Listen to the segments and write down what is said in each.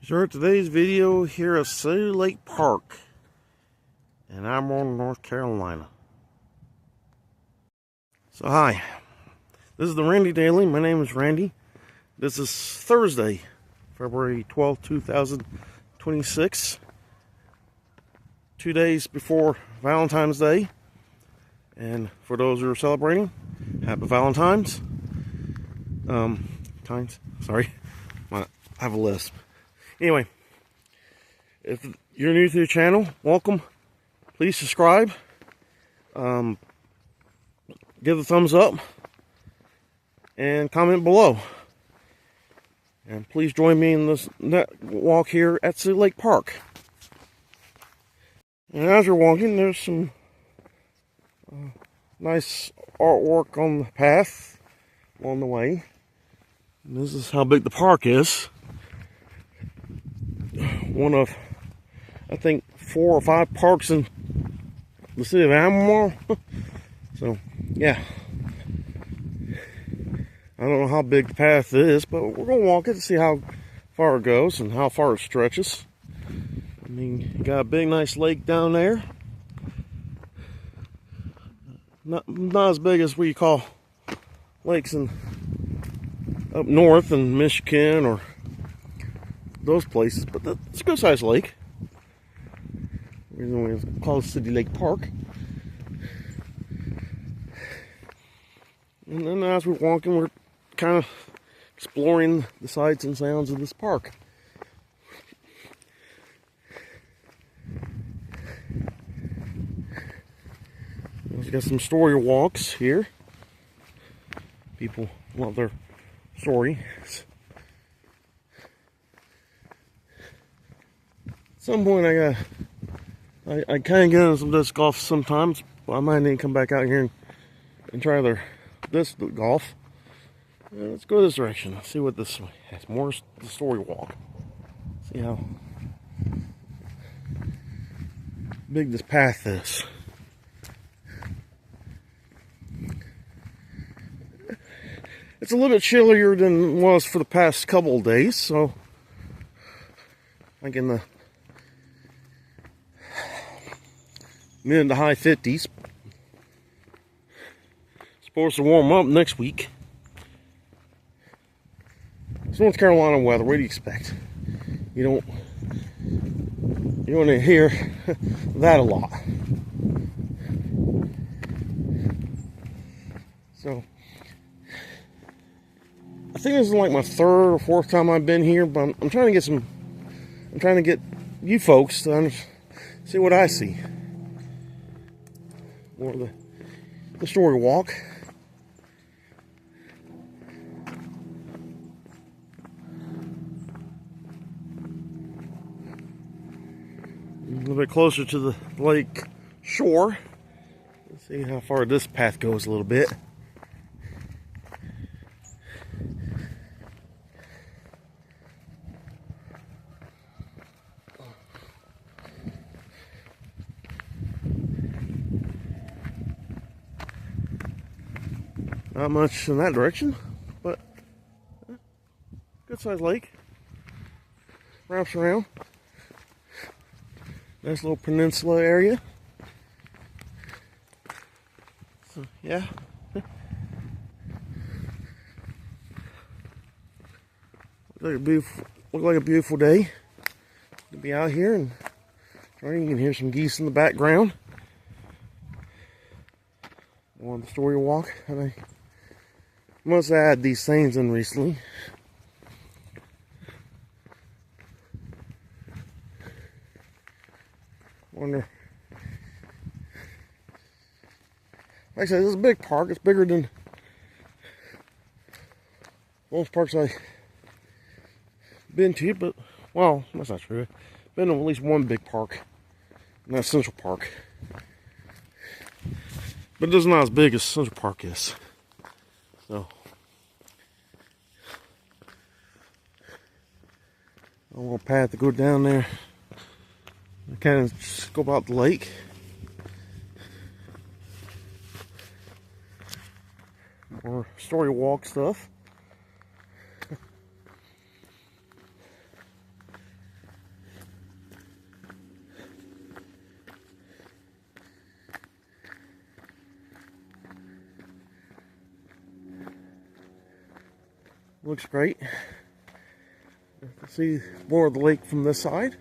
So today's video here at City Lake Park in Amarillo, North Carolina. So hi, this is the Randy Daily. My name is Randy. This is Thursday, February 12th, 2026. 2 days before Valentine's Day. And for those who are celebrating, happy Valentine's. Sorry, I have a lisp. Anyway, if you're new to the channel, welcome. Please subscribe. Give a thumbs up. And comment below. And please join me in this walk here at City Lake Park. And as you're walking, there's some nice artwork on the path along the way. And this is how big the park is. One of, I think, 4 or 5 parks in the city of Amarillo. So, yeah. I don't know how big the path is, but we're going to walk it to see how far it goes and how far it stretches. I mean, you got a big, nice lake down there. Not as big as we call lakes up north in Michigan or those places, but it's a good sized lake. The reason why it's called City Lake Park. And then as we're walking, we're kind of exploring the sights and sounds of this park. We've got some story walks here. People love their stories. At some point I kind of get into some disc golf sometimes, but I might need to come back out here and try disc golf. Let's go this direction. Let's see what this way has. More the story walk. See how big this path is. It's a little bit chillier than it was for the past couple of days, so like in the mid to high 50s. Supposed to warm up next week. It's North Carolina weather. What do you expect? You don't hear that a lot. So I think this is like my 3rd or 4th time I've been here, but I'm trying to get you folks to see what I see. Or the story walk. A little bit closer to the lake shore. Let's see how far this path goes a little bit. Not much in that direction, but good sized lake. Wraps around. Nice little peninsula area. So yeah. Look like a beautiful day to be out here, and you can hear some geese in the background. On the story walk, and I must add these things in recently. Wonder. Like I said, this is a big park. It's bigger than most parks I've been to, but, well, that's not true. I've been to at least one big park, and that's Central Park. But it's not as big as Central Park is. So, I want a path to go down there. I kind of just go about the lake. More story walk stuff. looks great. You can see more of the lake from this side.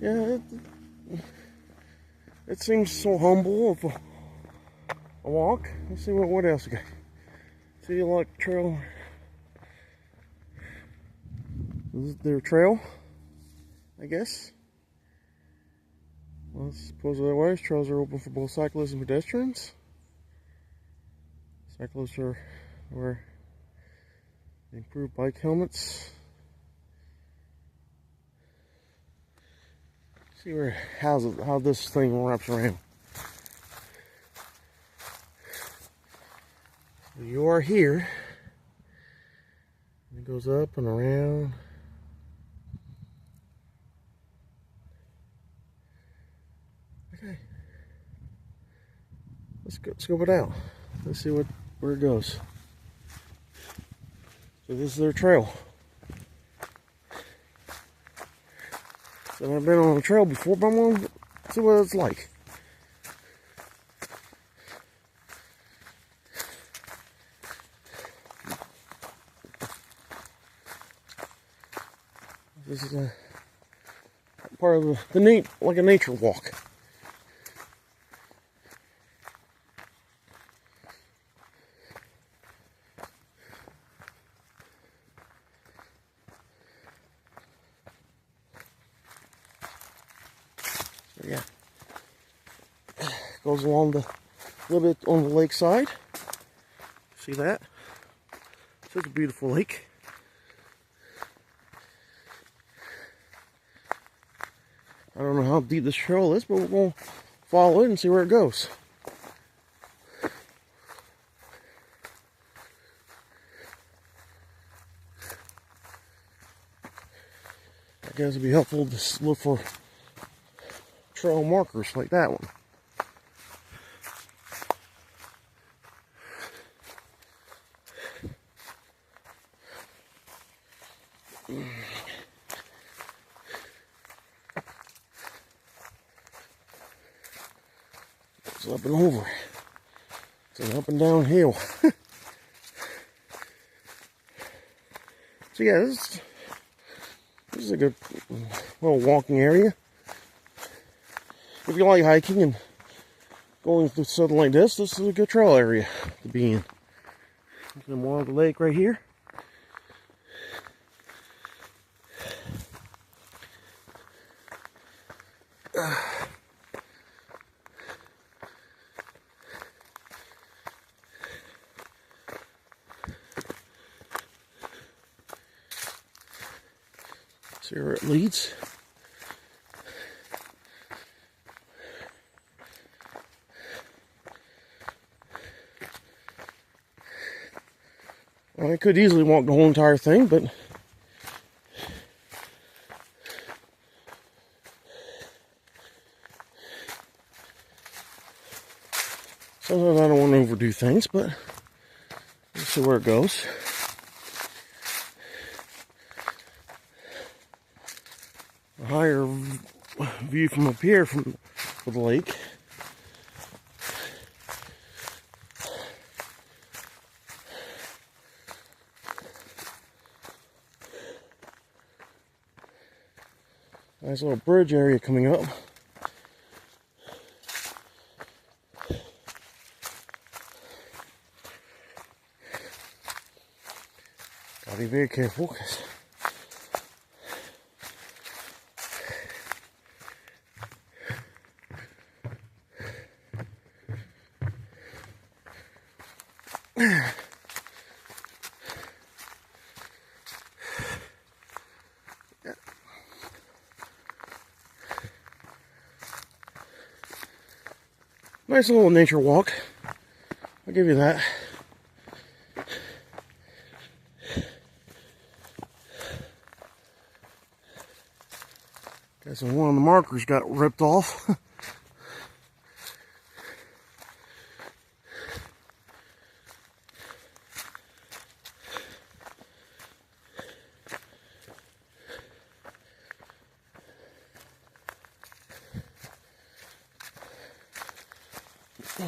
Yeah, it seems so humble of a walk. Let's see what else we got. See a lot trail. This is their trail, I guess. Well, I suppose otherwise, trails are open for both cyclists and pedestrians. Cyclists are wear improved bike helmets. See how this thing wraps around. So you are here. It goes up and around. Okay. Let's scope it out. Let's see where it goes. So this is their trail. So I've been on a trail before, but I'm gonna see what it's like. This is a part of like a nature walk. So yeah, goes along a little bit on the lake side. See that? Such a beautiful lake. I don't know how deep this trail is, but we're going to follow it and see where it goes. I guess it'd be helpful to look for trail markers like that one. It's up and over. It's an up and down hill. So yeah, this is a good little walking area. If you like hiking and going through something like this is a good trail area to be in. There's more of the lake right here. See where it leads. Well, I could easily walk the whole entire thing, but sometimes I don't want to overdo things, but let's see where it goes. A higher view from up here from the lake. Nice little bridge area coming up. Gotta be very careful, because nice little nature walk. I'll give you that. Okay, so one of the markers got ripped off. Wish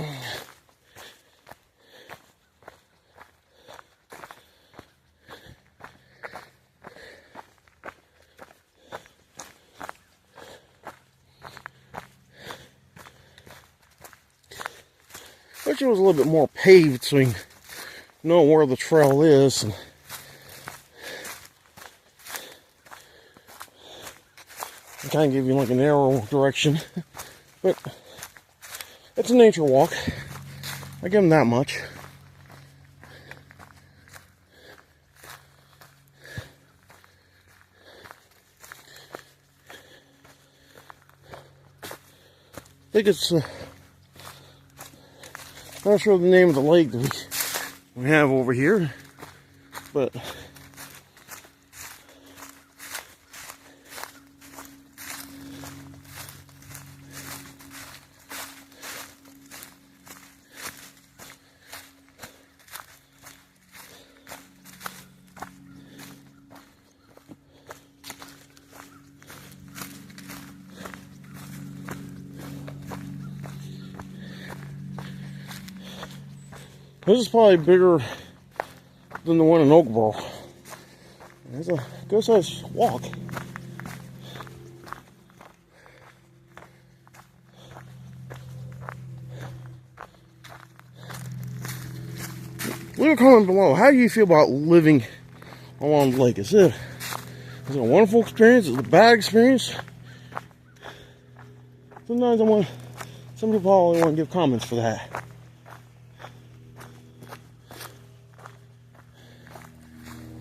it was a little bit more paved so you know where the trail is. And kind of give you like an arrow direction. But it's a nature walk. I give them that much. I think it's not sure the name of the lake that we have over here, but this is probably bigger than the one in Oakboro. It's a good sized walk. Leave a comment below. How do you feel about living along the lake? Is it a wonderful experience? Is it a bad experience? Sometimes some people probably want to give comments for that.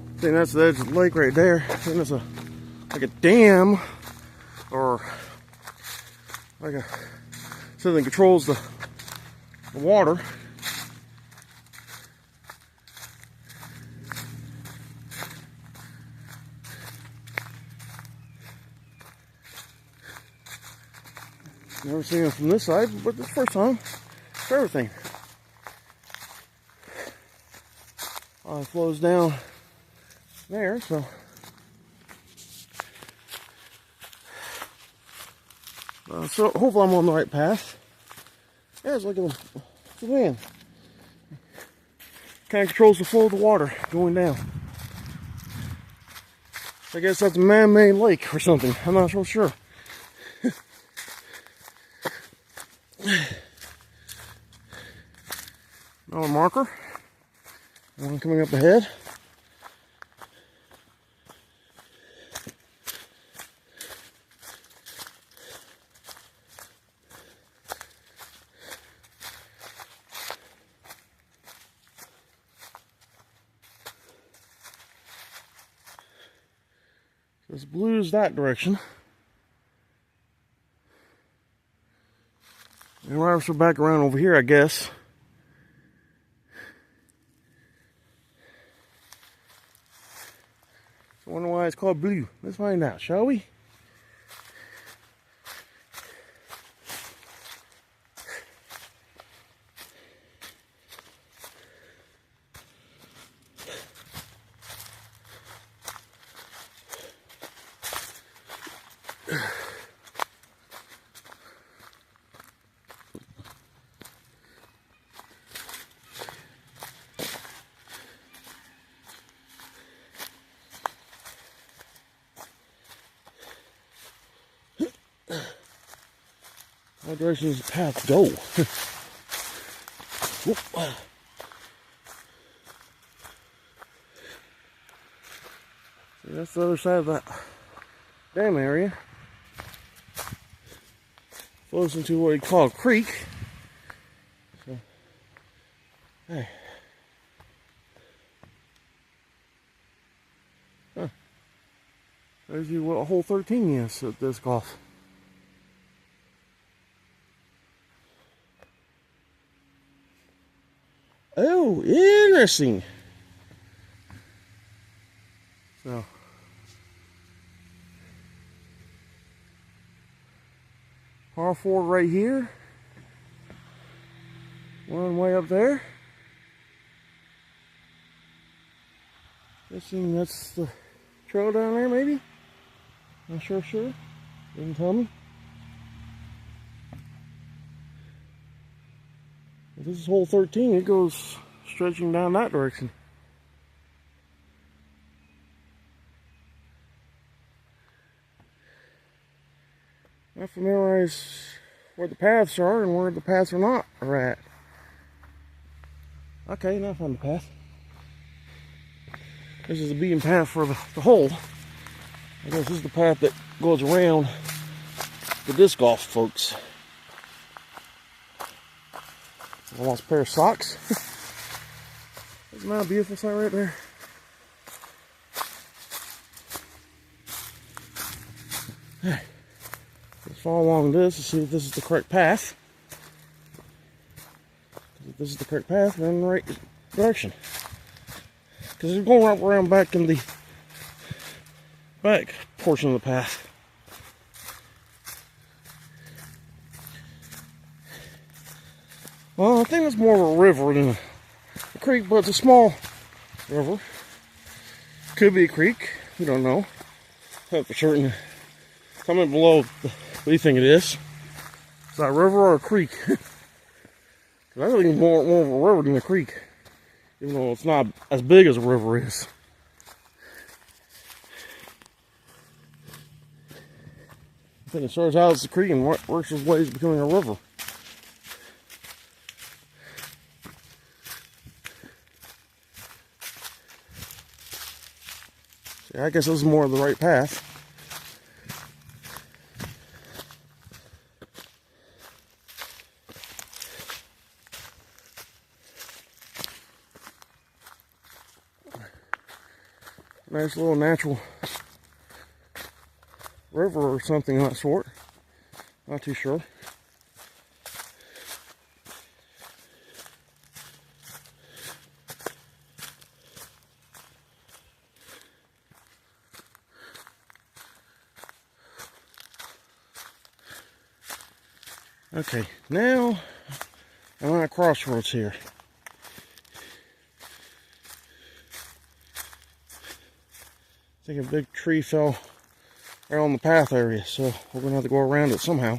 I think that's the edge of the lake right there. I think that's like a dam, or like something that controls the water. Never seen it from this side, but this first time for everything. It flows down there, so so hopefully I'm on the right path. Yeah, it's like it's a van. Kind of controls the flow of the water going down. I guess that's a man-made lake or something. I'm not so sure. Another marker. One coming up ahead. This blue is that direction. And we're back around over here, I guess. I wonder why it's called blue. Let's find out, shall we? What direction does the path go? See, that's the other side of that dam area. Flows into what we call a creek. So, hey. Huh. There's what a hole 13 is at disc golf. Oh, interesting. So, par 4 right here. One way up there. Guessing that's the trail down there, maybe? Not sure. Didn't tell me. If this is hole 13, it goes stretching down that direction. I familiarize where the paths are and where the paths are not at. Okay, now I found the path. This is the beaten path for the hole. I guess this is the path that goes around the disc golf folks. I lost a pair of socks. Isn't that a beautiful sight right there? Hey, let's follow along this to see if this is the correct path. If this is the correct path, we're in the right direction. Because it's going right around back in the back portion of the path. Well, I think it's more of a river than a creek, but it's a small river. Could be a creek. We don't know. But for certain, comment below what you think it is. Is that a river or a creek? I think it's more of a river than a creek, even though it's not as big as a river is. I think it starts out as a creek and works its way to becoming a river. See, I guess this is more of the right path. Nice little natural river or something of that sort. Not too sure. Okay, now I'm at a crossroads here. I think a big tree fell right on the path area, so we're going to have to go around it somehow.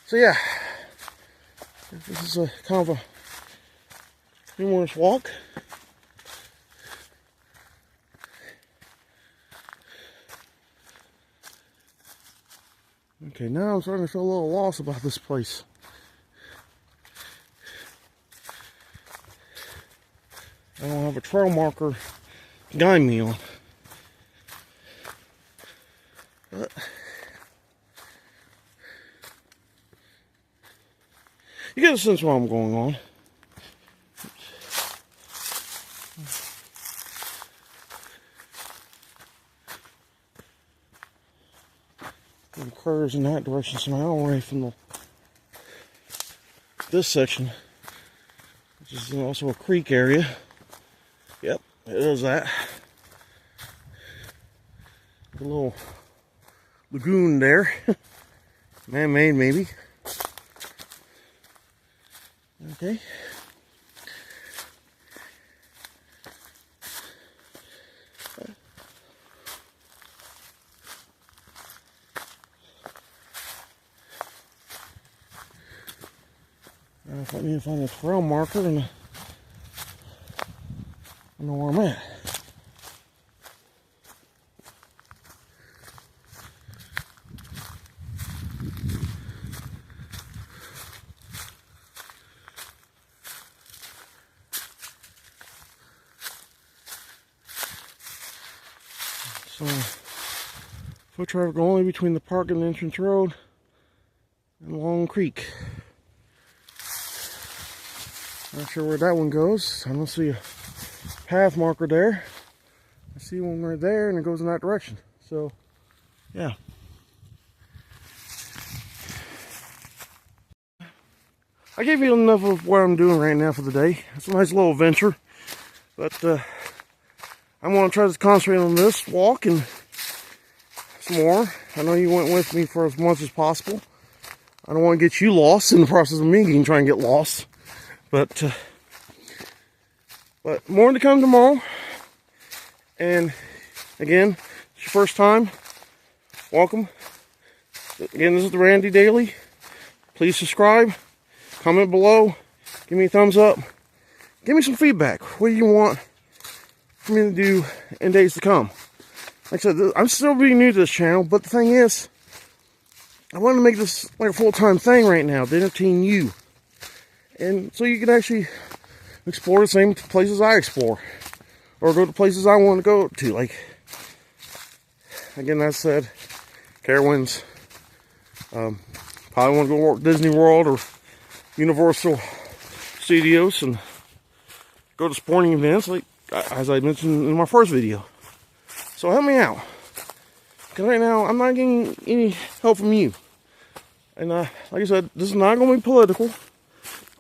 So yeah, this is a kind of a humorous walk. Okay, now I'm starting to feel a little lost about this place. I don't have a trail marker to guide me on. But you get a sense of what I'm going on. It curves in that direction somehow away from this section, which is also a creek area. Yep, it is that. A little lagoon there. Man-made maybe. Okay. If I need to find a trail marker, and I know where I'm at. So, foot traffic only between the park and the entrance road and Long Creek. Not sure where that one goes. I don't see a path marker there. I see one right there and it goes in that direction. So, yeah. I gave you enough of what I'm doing right now for the day. It's a nice little adventure. But I'm going to try to concentrate on this walk and some more. I know you went with me for as much as possible. I don't want to get you lost in the process of me trying to get lost. But more to come tomorrow. And again, it's your first time, welcome. Again, this is the Randy Daily. Please subscribe, comment below, give me a thumbs up, give me some feedback. What do you want for me to do in days to come? Like I said, I'm still being new to this channel, but the thing is, I want to make this like a full-time thing right now to entertain you. And so you can actually explore the same places I explore. Or go to places I want to go to. Like, again, I said, Carowinds. Probably want to go to Disney World or Universal Studios and go to sporting events, like as I mentioned in my first video. So help me out. Because right now, I'm not getting any help from you. And like I said, this is not going to be political.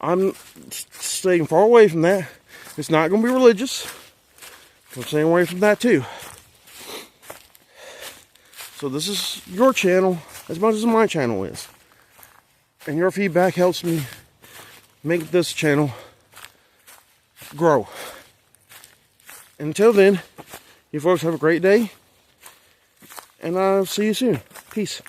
I'm staying far away from that. It's not going to be religious. I'm staying away from that too. So this is your channel as much as my channel is. And your feedback helps me make this channel grow. Until then, you folks have a great day. And I'll see you soon. Peace.